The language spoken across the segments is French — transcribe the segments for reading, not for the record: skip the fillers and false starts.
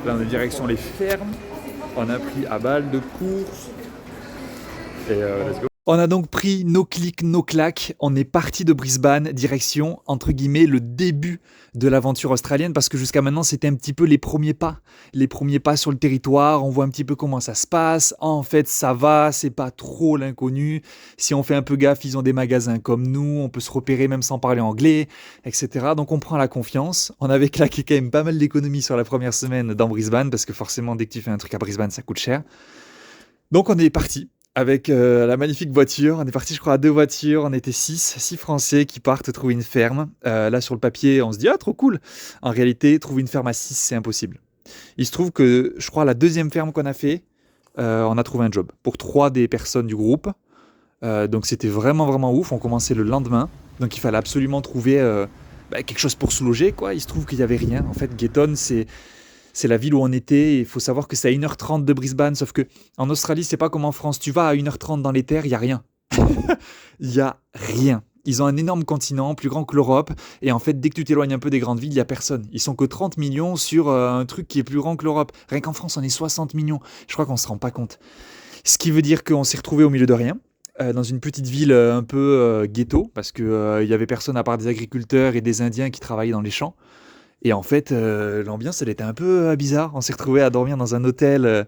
Là on est direction les fermes, on a pris à balle de course et let's go. On a donc pris nos clics, nos claques, on est parti de Brisbane, direction, entre guillemets, le début de l'aventure australienne, parce que jusqu'à maintenant, c'était un petit peu les premiers pas sur le territoire, on voit un petit peu comment ça se passe, en fait, ça va, c'est pas trop l'inconnu, si on fait un peu gaffe, ils ont des magasins comme nous, on peut se repérer même sans parler anglais, etc. Donc on prend la confiance, on avait claqué quand même pas mal d'économies sur la première semaine dans Brisbane, parce que forcément, dès que tu fais un truc à Brisbane, ça coûte cher. Donc on est parti avec la magnifique voiture. On est parti, je crois, à 2 voitures. On était 6 Français qui partent trouver une ferme. Là, sur le papier, on se dit « Ah, trop cool !» En réalité, trouver une ferme à 6, c'est impossible. Il se trouve que, je crois, la deuxième ferme qu'on a fait, on a trouvé un job pour 3 des personnes du groupe. Donc c'était vraiment, vraiment ouf. On commençait le lendemain. Donc il fallait absolument trouver quelque chose pour se loger, quoi. Il se trouve qu'il n'y avait rien. En fait, Gatton, c'est la ville où on était. Il faut savoir que c'est à 1h30 de Brisbane, sauf que en Australie, c'est pas comme en France. Tu vas à 1h30 dans les terres, il n'y a rien. Il n'y a rien. Ils ont un énorme continent, plus grand que l'Europe. Et en fait, dès que tu t'éloignes un peu des grandes villes, il n'y a personne. Ils sont que 30 millions sur un truc qui est plus grand que l'Europe. Rien qu'en France, on est 60 millions. Je crois qu'on ne se rend pas compte. Ce qui veut dire qu'on s'est retrouvé au milieu de rien. Dans une petite ville un peu ghetto, parce qu'il n'y avait personne à part des agriculteurs et des Indiens qui travaillaient dans les champs. Et en fait, l'ambiance, elle était un peu bizarre. On s'est retrouvé à dormir dans un hôtel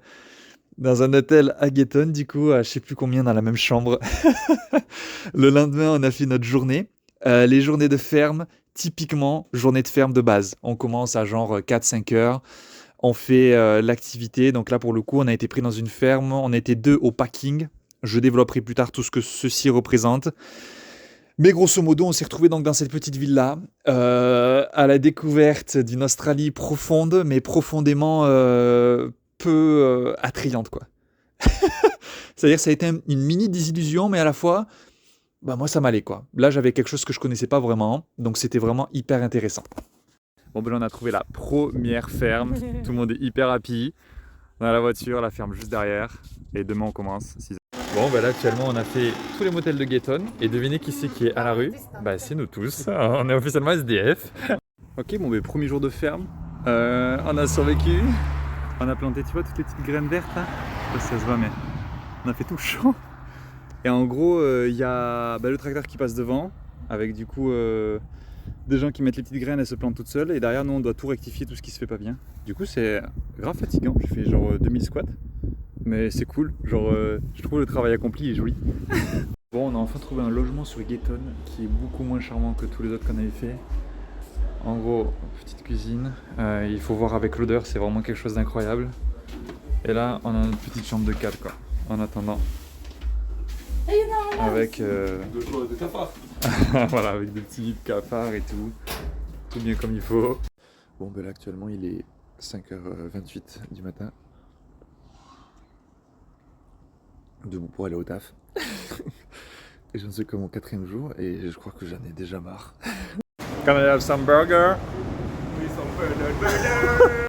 à Gatton, du coup, à je sais plus combien dans la même chambre. Le lendemain, on a fait notre journée. Les journées de ferme, typiquement, journée de ferme de base. On commence à genre 4-5 heures. On fait l'activité. Donc là, pour le coup, on a été pris dans une ferme. On était 2 au packing. Je développerai plus tard tout ce que ceci représente. Mais grosso modo, on s'est retrouvé donc dans cette petite ville-là, à la découverte d'une Australie profonde, mais profondément peu attrayante, quoi. C'est-à-dire que ça a été une mini désillusion, mais à la fois, bah moi ça m'allait, quoi. Là, j'avais quelque chose que je connaissais pas vraiment, donc c'était vraiment hyper intéressant. Bon, ben là, on a trouvé la première ferme. Tout le monde est hyper happy. On a la voiture, la ferme juste derrière, et demain on commence. Bon, bah là actuellement on a fait tous les motels de Gatton et devinez qui c'est qui est à la rue? Bah c'est nous tous, on est officiellement SDF. Ok, bon, bah premier jour de ferme, on a survécu. On a planté, tu vois, toutes les petites graines vertes là? Je sais pas si ça se voit, mais on a fait tout le champ. Et en gros, il y a le tracteur qui passe devant, avec du coup des gens qui mettent les petites graines, elles se plantent toutes seules. Et derrière, nous on doit tout rectifier, tout ce qui se fait pas bien. Du coup, c'est grave fatigant, j'ai fait genre 2000 squats. Mais c'est cool, genre je trouve le travail accompli est joli. Bon, on a enfin trouvé un logement sur Gatton qui est beaucoup moins charmant que tous les autres qu'on avait fait. En gros, petite cuisine, il faut voir avec l'odeur, c'est vraiment quelque chose d'incroyable. Et là, on a notre petite chambre de 4 quoi, en attendant. Avec de cafards. voilà, avec des petits cafards et tout bien comme il faut. Bon, ben là actuellement il est 5h28 du matin. Debout pour aller au taf. Et je ne sais que mon 4e jour et je crois que j'en ai déjà marre. Can I have some burger? Oui, some burger.